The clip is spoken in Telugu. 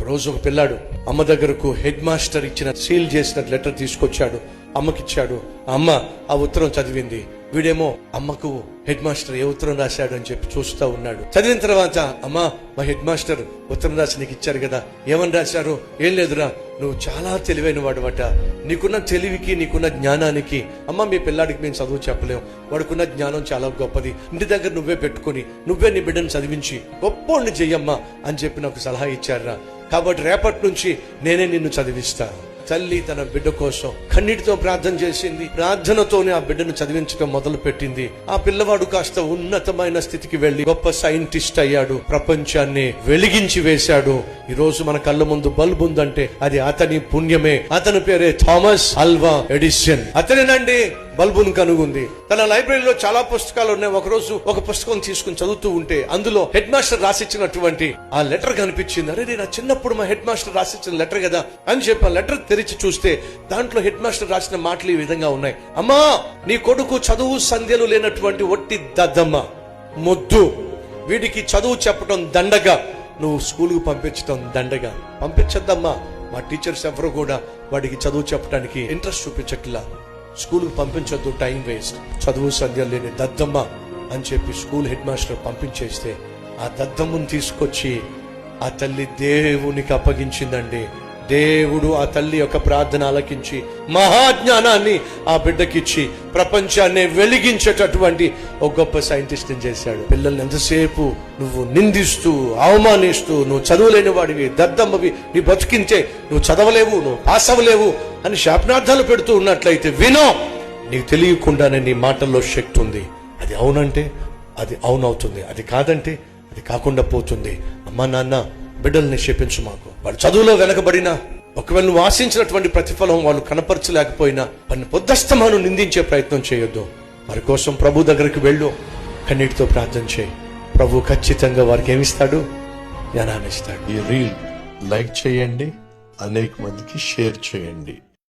రోజు ఒక పిల్లాడు అమ్మ దగ్గరకు హెడ్ మాస్టర్ ఇచ్చిన సీల్ చేసిన లెటర్ తీసుకొచ్చాడు, అమ్మకిచ్చాడు. అమ్మ ఆ ఉత్తరం చదివింది. వీడేమో అమ్మకు హెడ్ మాస్టర్ ఏ ఉత్తరం రాశాడు అని చెప్పి చూస్తూ ఉన్నాడు. చదివిన తర్వాత, అమ్మా మా హెడ్ మాస్టర్ ఉత్తరం రాసి నీకు ఇచ్చారు కదా, ఏమని రాశారు? ఏం లేదురా, నువ్వు చాలా తెలివైన వాడువట, నీకున్న తెలివికి నీకున్న జ్ఞానానికి అమ్మ మీ పిల్లాడికి మేము చదువు చెప్పలేము, వాడుకున్న జ్ఞానం చాలా గొప్పది, ఇంటి దగ్గర నువ్వే పెట్టుకుని నువ్వే నీ బిడ్డను చదివించి గొప్పోడిని చెయ్యమ్మా అని చెప్పి నాకు సలహా ఇచ్చారా. కాబట్టి రేపటి నుంచి నేనే నిన్ను చదివిస్తాను. తల్లి తన బిడ్డ కోసం కన్నీటితో ప్రార్థన చేసింది. ప్రార్థనతోనే ఆ బిడ్డను చదివించడం మొదలు పెట్టింది. ఆ పిల్లవాడు కాస్త ఉన్నతమైన స్థితికి వెళ్లి గొప్ప సైంటిస్ట్ అయ్యాడు, ప్రపంచాన్ని వెలిగించి వేశాడు. ఈ రోజు మన కళ్ళ ముందు బల్బు ఉందంటే అది అతని పుణ్యమే. అతని పేరే థామస్ ఆల్వా ఎడిసన్. అతనేనండి బల్బును కనుగొంది. తన లైబ్రరీలో చాలా పుస్తకాలు ఉన్నాయి. ఒకరోజు ఒక పుస్తకం తీసుకుని చదువుతూ ఉంటే అందులో హెడ్ మాస్టర్ రాసిచ్చినటువంటి ఆ లెటర్ కనిపించింది. అరే నేను చిన్నప్పుడు మా హెడ్ మాస్టర్ రాసిచ్చిన లెటర్ కదా అని చెప్పి ఆ లెటర్ తెరిచి చూస్తే దాంట్లో హెడ్ మాస్టర్ రాసిన మాటలు ఈ విధంగా ఉన్నాయి. అమ్మా, నీ కొడుకు చదువు సంధ్యలు లేనటువంటి ఒట్టి దద్దమ్మ, మొద్దు, వీడికి చదువు చెప్పడం దండగా, నువ్వు స్కూల్కు పంపించడం దండగా. పంపించద్దమ్మా, మా టీచర్స్ ఎవరు కూడా వాడికి చదువు చెప్పడానికి ఇంట్రెస్ట్ చూపించట్లా, స్కూల్కి పంపించొద్దు, టైం వేస్ట్, చదువు సంధ్య లేని దద్దమ్మ అని చెప్పి స్కూల్ హెడ్ మాస్టర్ పంపించేస్తే ఆ దద్దమ్మను తీసుకొచ్చి ఆ తల్లి దేవునికి అప్పగించిందండి. దేవుడు ఆ తల్లి యొక్క ప్రార్థన ఆలకించి మహాజ్ఞానాన్ని ఆ బిడ్డకిచ్చి ప్రపంచాన్ని వెలిగించేటటువంటి ఒక గొప్ప సైంటిస్ట్ చేశాడు. పిల్లల్ని ఎంతసేపు నువ్వు నిందిస్తూ అవమానిస్తూ, నువ్వు చదవలేని వాడివి, దద్దమ్మవి, నీ బతికించే, నువ్వు చదవలేవు, నువ్వు పాస్ అవ్వలేవు అని శాపనార్థాలు పెడుతూ ఉన్నట్లయితే వినో, నీకు తెలియకుండానే నీ మాటల్లో శక్తి ఉంది. అది అవునంటే అది అవునవుతుంది, అది కాదంటే అది కాకుండా పోతుంది. అమ్మా నాన్న, బిడ్డల్ని శపించు మాకు. వాళ్ళు చదువులో వెనకబడినా, ఒకవేళ నువ్వు ఆశించినటువంటి ప్రతిఫలం వాళ్ళు కనపరచలేకపోయినా వారిని పొద్దస్తమాను నిందించే ప్రయత్నం చేయొద్దు. వారి కోసం ప్రభు దగ్గరికి వెళ్ళు, కన్నీటితో ప్రార్థన చేయి. ప్రభు ఖచ్చితంగా వారికి ఏమిస్తాడు? జ్ఞానాన్ని ఇస్తాడు. ఈ రీల్ లైక్ చేయండి, అనేక మందికి షేర్ చేయండి.